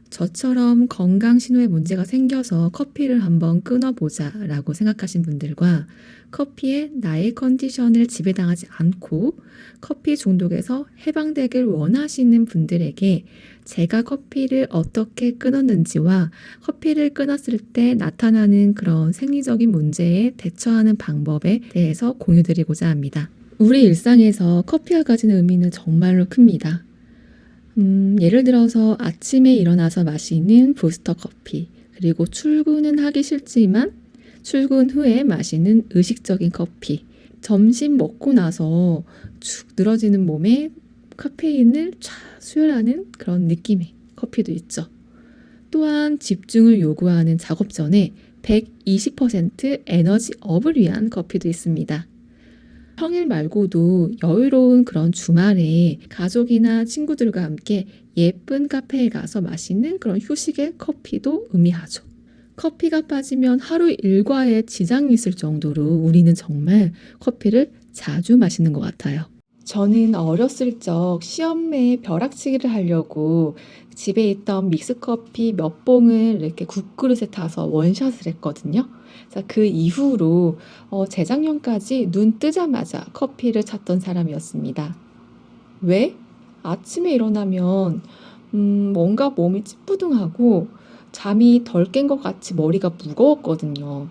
저처럼 건강 신호에 문제가 생겨서 커피를 한번 끊어보자 라고 생각하신 분들과 커피에 나의 컨디션을 지배당하지 않고 커피 중독에서 해방되길 원하시는 분들에게 제가 커피를 어떻게 끊었는지와 커피를 끊었을 때 나타나는 그런 생리적인 문제에 대처하는 방법에 대해서 공유드리고자 합니다. 우리 일상에서 커피가 가지는 의미는 정말로 큽니다. 예를 들어서 아침에 일어나서 마시는 부스터 커피, 그리고 출근은 하기 싫지만 출근 후에 마시는 의식적인 커피, 점심 먹고 나서 축 늘어지는 몸에 카페인을 쫙 수혈하는 그런 느낌의 커피도 있죠. 또한 집중을 요구하는 작업 전에 120% 에너지업을 위한 커피도 있습니다. 평일 말고도 여유로운 그런 주말에 가족이나 친구들과 함께 예쁜 카페에 가서 마시는 그런 휴식의 커피도 의미하죠. 커피가 빠지면 하루 일과에 지장이 있을 정도로 우리는 정말 커피를 자주 마시는 것 같아요. 저는 어렸을 적 시험에 벼락치기를 하려고 집에 있던 믹스커피 몇 봉을 이렇게 국그릇에 타서 원샷을 했거든요. 그래서 그 이후로 재작년까지 눈 뜨자마자 커피를 찾던 사람이었습니다. 왜? 아침에 일어나면 뭔가 몸이 찌뿌둥하고 잠이 덜 깬 것 같이 머리가 무거웠거든요.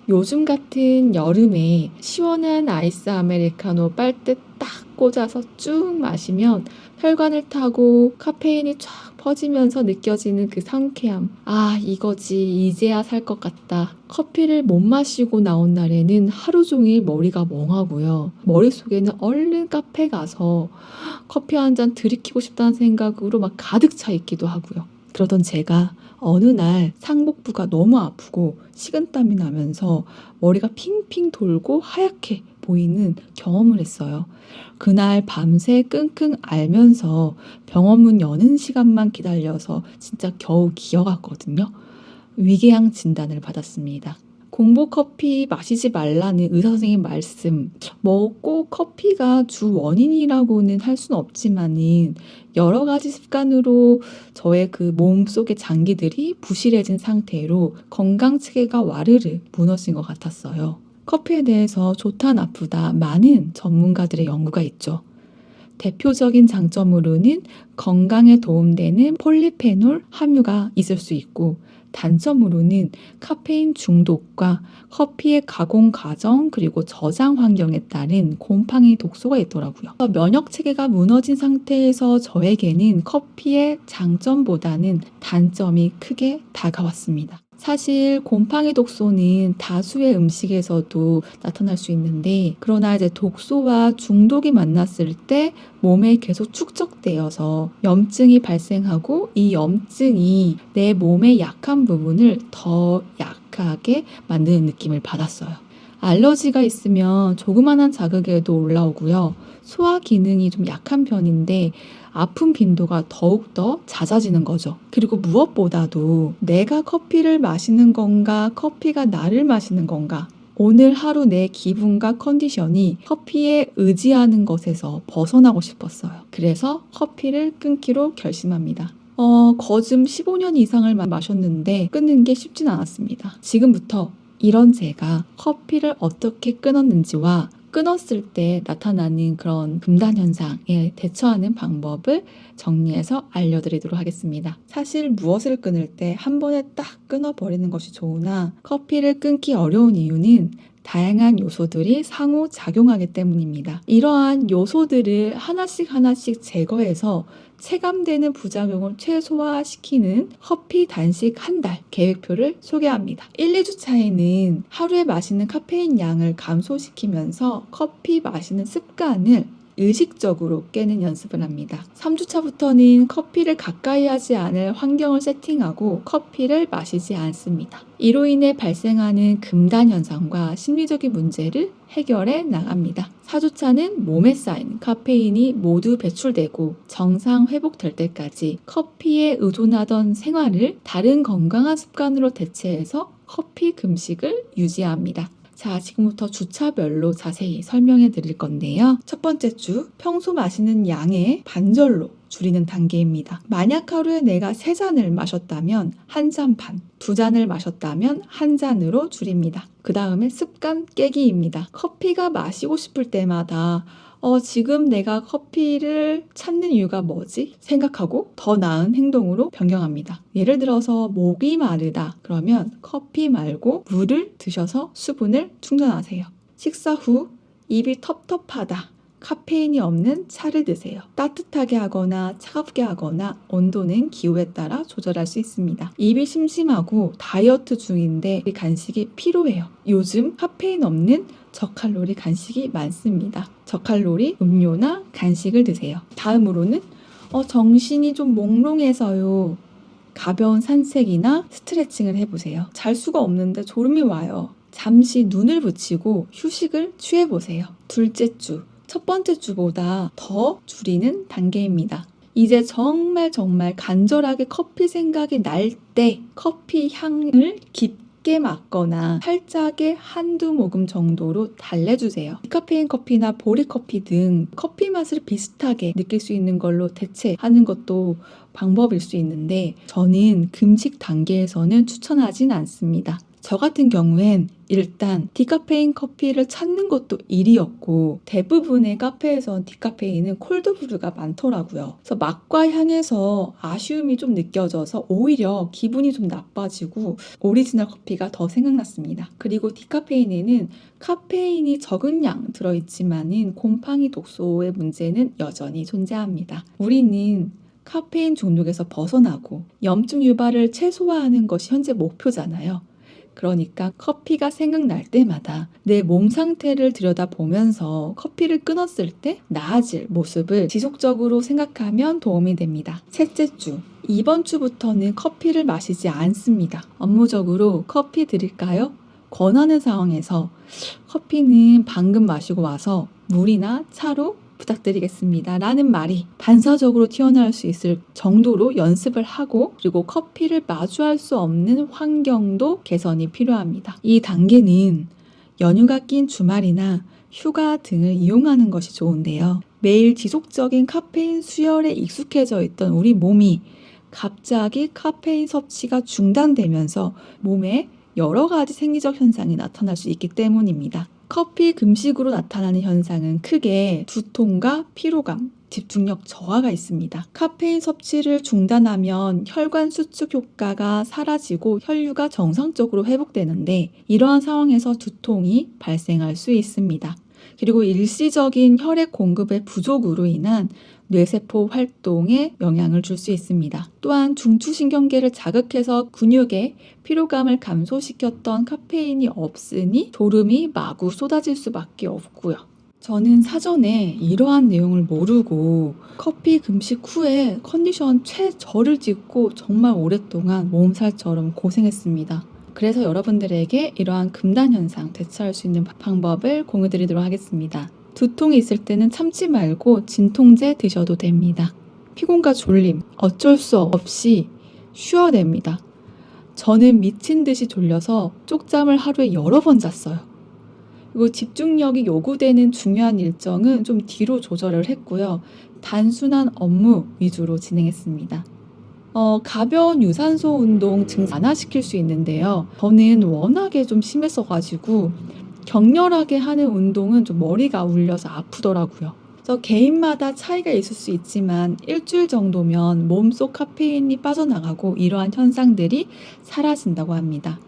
요즘 같은 여름에 시원한 아이스 아메리카노 빨대 딱 꽂아서 쭉 마시면 혈관을 타고 카페인이 쫙 퍼지면서 느껴지는 그 상쾌함. 아, 이거지. 이제야 살 것 같다. 커피를 못 마시고 나온 날에는 하루 종일 머리가 멍하고요. 머릿속에는 얼른 카페 가서 커피 한 잔 들이키고 싶다는 생각으로 막 가득 차 있기도 하고요. 그러던 제가 어느 날 상복부가 너무 아프고 식은땀이 나면서 머리가 핑핑 돌고 하얗게 보이는 경험을 했어요. 그날 밤새 끙끙 앓면서 병원 여는 시간만 기다려서 진짜 겨우 기어갔거든요. 위궤양 진단을 받았습니다. 공복 커피 마시지 말라는 의사 선생님 말씀, 뭐 꼭 커피가 주 원인이라고는 할 수는 없지만은 여러 가지 습관으로 저의 그 몸속의 장기들이 부실해진 상태로 건강 체계가 와르르 무너진 것 같았어요. 커피에 대해서 좋다 나쁘다 많은 전문가들의 연구가 있죠. 대표적인 장점으로는 건강에 도움되는 폴리페놀 함유가 있을 수 있고, 단점으로는 카페인 중독과 커피의 가공 과정 그리고 저장 환경에 따른 곰팡이 독소가 있더라고요. 면역 체계가 무너진 상태에서 저에게는 커피의 장점보다는 단점이 크게 다가왔습니다. 사실 곰팡이 독소는 다수의 음식에서도 나타날 수 있는데, 그러나 이제 독소와 중독이 만났을 때 몸에 계속 축적되어서 염증이 발생하고 이 염증이 내 몸의 약한 부분을 더 약하게 만드는 느낌을 받았어요. 알러지가 있으면 조그만한 자극에도 올라오고요. 소화 기능이 좀 약한 편인데 아픈 빈도가 더욱더 잦아지는 거죠. 그리고 무엇보다도 내가 커피를 마시는 건가, 커피가 나를 마시는 건가, 오늘 하루 내 기분과 컨디션이 커피에 의지하는 것에서 벗어나고 싶었어요. 그래서 커피를 끊기로 결심합니다. 거즘 15년 이상을 마셨는데 끊는 게 쉽진 않았습니다. 지금부터 이런 제가 커피를 어떻게 끊었는지와 끊었을 때 나타나는 그런 금단 현상에 대처하는 방법을 정리해서 알려드리도록 하겠습니다. 사실 무엇을 끊을 때 한 번에 딱 끊어버리는 것이 좋으나 커피를 끊기 어려운 이유는 다양한 요소들이 상호작용하기 때문입니다. 이러한 요소들을 하나씩 제거해서 체감되는 부작용을 최소화시키는 커피 단식 한 달 계획표를 소개합니다. 1, 2주 차에는 하루에 마시는 카페인 양을 감소시키면서 커피 마시는 습관을 의식적으로 깨는 연습을 합니다. 3주차부터는 커피를 가까이 하지 않을 환경을 세팅하고 커피를 마시지 않습니다. 이로 인해 발생하는 금단 현상과 심리적인 문제를 해결해 나갑니다. 4주차는 몸에 쌓인 카페인이 모두 배출되고 정상 회복될 때까지 커피에 의존하던 생활을 다른 건강한 습관으로 대체해서 커피 금식을 유지합니다. 자, 지금부터 주차별로 자세히 설명해 드릴 건데요. 첫 번째 주, 평소 마시는 양의 반절로 줄이는 단계입니다. 만약 하루에 내가 3잔을 마셨다면 1잔 반, 2잔을 마셨다면 1잔으로 줄입니다. 그 다음에 습관 깨기입니다. 커피가 마시고 싶을 때마다 지금 내가 커피를 찾는 이유가 뭐지? 생각하고 더 나은 행동으로 변경합니다. 예를 들어서 목이 마르다. 그러면 커피 말고 물을 드셔서 수분을 충전하세요. 식사 후 입이 텁텁하다. 카페인이 없는 차를 드세요. 따뜻하게 하거나 차갑게 하거나 온도는 기호에 따라 조절할 수 있습니다. 입이 심심하고 다이어트 중인데 간식이 필요해요. 요즘 카페인 없는 저칼로리 간식이 많습니다. 저칼로리 음료나 간식을 드세요. 다음으로는 정신이 좀 몽롱해서요. 가벼운 산책이나 스트레칭을 해보세요. 잘 수가 없는데 졸음이 와요. 잠시 눈을 붙이고 휴식을 취해보세요. 둘째 주, 첫 번째 주보다 더 줄이는 단계입니다. 이제 정말 간절하게 커피 생각이 날 때 커피 향을 깊게 맡거나 살짝의 한두 모금 정도로 달래주세요. 디카페인 커피나 보리커피 등 커피 맛을 비슷하게 느낄 수 있는 걸로 대체하는 것도 방법일 수 있는데 저는 금식 단계에서는 추천하진 않습니다. 저 같은 경우엔 일단 디카페인 커피를 찾는 것도 일이었고 대부분의 카페에선 디카페인은 콜드브루가 많더라고요. 그래서 맛과 향에서 아쉬움이 좀 느껴져서 오히려 기분이 좀 나빠지고 오리지널 커피가 더 생각났습니다. 그리고 디카페인에는 카페인이 적은 양 들어있지만은 곰팡이 독소의 문제는 여전히 존재합니다. 우리는 카페인 중독에서 벗어나고 염증 유발을 최소화하는 것이 현재 목표잖아요. 그러니까 커피가 생각날 때마다 내 몸 상태를 들여다보면서 커피를 끊었을 때 나아질 모습을 지속적으로 생각하면 도움이 됩니다. 셋째 주, 이번 주부터는 커피를 마시지 않습니다. 업무적으로 커피 드릴까요? 권하는 상황에서 커피는 방금 마시고 와서 물이나 차로 부탁드리겠습니다. 라는 말이 반사적으로 튀어나올 수 있을 정도로 연습을 하고 그리고 커피를 마주할 수 없는 환경도 개선이 필요합니다. 이 단계는 연휴가 낀 주말이나 휴가 등을 이용하는 것이 좋은데요. 매일 지속적인 카페인 수혈에 익숙해져 있던 우리 몸이 갑자기 카페인 섭취가 중단되면서 몸에 여러 가지 생리적 현상이 나타날 수 있기 때문입니다. 커피 금식으로 나타나는 현상은 크게 두통과 피로감, 집중력 저하가 있습니다. 카페인 섭취를 중단하면 혈관 수축 효과가 사라지고 혈류가 정상적으로 회복되는데 이러한 상황에서 두통이 발생할 수 있습니다. 그리고 일시적인 혈액 공급의 부족으로 인한 뇌세포 활동에 영향을 줄 수 있습니다. 또한 중추신경계를 자극해서 근육에 피로감을 감소시켰던 카페인이 없으니 졸음이 마구 쏟아질 수밖에 없고요. 저는 사전에 이러한 내용을 모르고 커피 금식 후에 컨디션 최저를 찍고 정말 오랫동안 몸살처럼 고생했습니다. 그래서 여러분들에게 이러한 금단 현상 대처할 수 있는 방법을 공유드리도록 하겠습니다. 두통이 있을 때는 참지 말고 진통제 드셔도 됩니다. 피곤과 졸림 어쩔 수 없이 쉬어야 됩니다. 저는 미친 듯이 졸려서 쪽잠을 하루에 여러 번 잤어요. 그리고 집중력이 요구되는 중요한 일정은 좀 뒤로 조절을 했고요. 단순한 업무 위주로 진행했습니다. 가벼운 유산소 운동 증상 완화시킬 수 있는데요. 저는 워낙에 좀 심했어가지고 격렬하게 하는 운동은 좀 머리가 울려서 아프더라고요. 그래서 개인마다 차이가 있을 수 있지만 일주일 정도면 몸속 카페인이 빠져나가고 이러한 현상들이 사라진다고 합니다.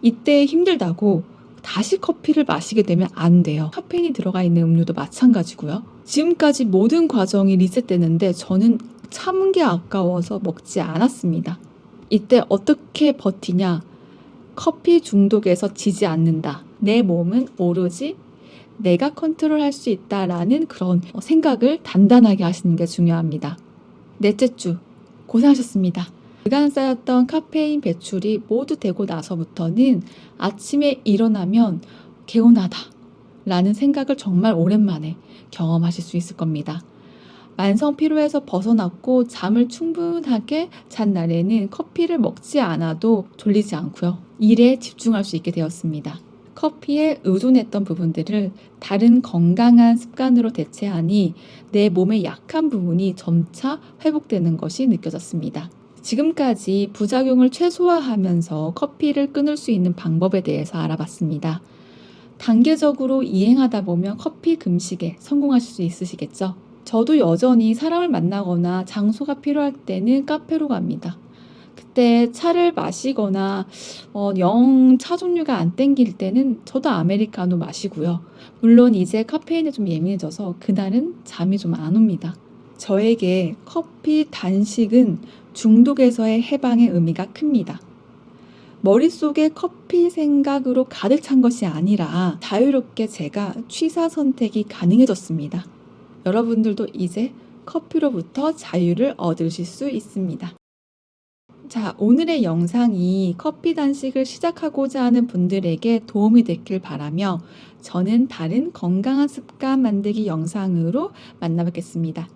이때 힘들다고 다시 커피를 마시게 되면 안 돼요. 카페인이 들어가 있는 음료도 마찬가지고요. 지금까지 모든 과정이 리셋되는데 저는 참은 게 아까워서 먹지 않았습니다. 이때 어떻게 버티냐? 커피 중독에서 지지 않는다. 내 몸은 오로지 내가 컨트롤할 수 있다라는 그런 생각을 단단하게 하시는 게 중요합니다. 넷째 주 고생하셨습니다. 그간 쌓였던 카페인 배출이 모두 되고 나서부터는 아침에 일어나면 개운하다 라는 생각을 정말 오랜만에 경험하실 수 있을 겁니다. 만성 피로에서 벗어났고 잠을 충분하게 잔 날에는 커피를 먹지 않아도 졸리지 않고요. 일에 집중할 수 있게 되었습니다. 커피에 의존했던 부분들을 다른 건강한 습관으로 대체하니 내 몸의 약한 부분이 점차 회복되는 것이 느껴졌습니다. 지금까지 부작용을 최소화하면서 커피를 끊을 수 있는 방법에 대해서 알아봤습니다. 단계적으로 이행하다 보면 커피 금식에 성공하실 수 있으시겠죠? 저도 여전히 사람을 만나거나 장소가 필요할 때는 카페로 갑니다. 그때 차를 마시거나 영 차 종류가 안 땡길 때는 저도 아메리카노 마시고요. 물론 이제 카페인에 좀 예민해져서 그날은 잠이 좀 안 옵니다. 저에게 커피 단식은 중독에서의 해방의 의미가 큽니다. 머릿속에 커피 생각으로 가득 찬 것이 아니라 자유롭게 제가 취사 선택이 가능해졌습니다. 여러분들도 이제 커피로부터 자유를 얻으실 수 있습니다. 자, 오늘의 영상이 커피 단식을 시작하고자 하는 분들에게 도움이 됐길 바라며 저는 다른 건강한 습관 만들기 영상으로 만나뵙겠습니다.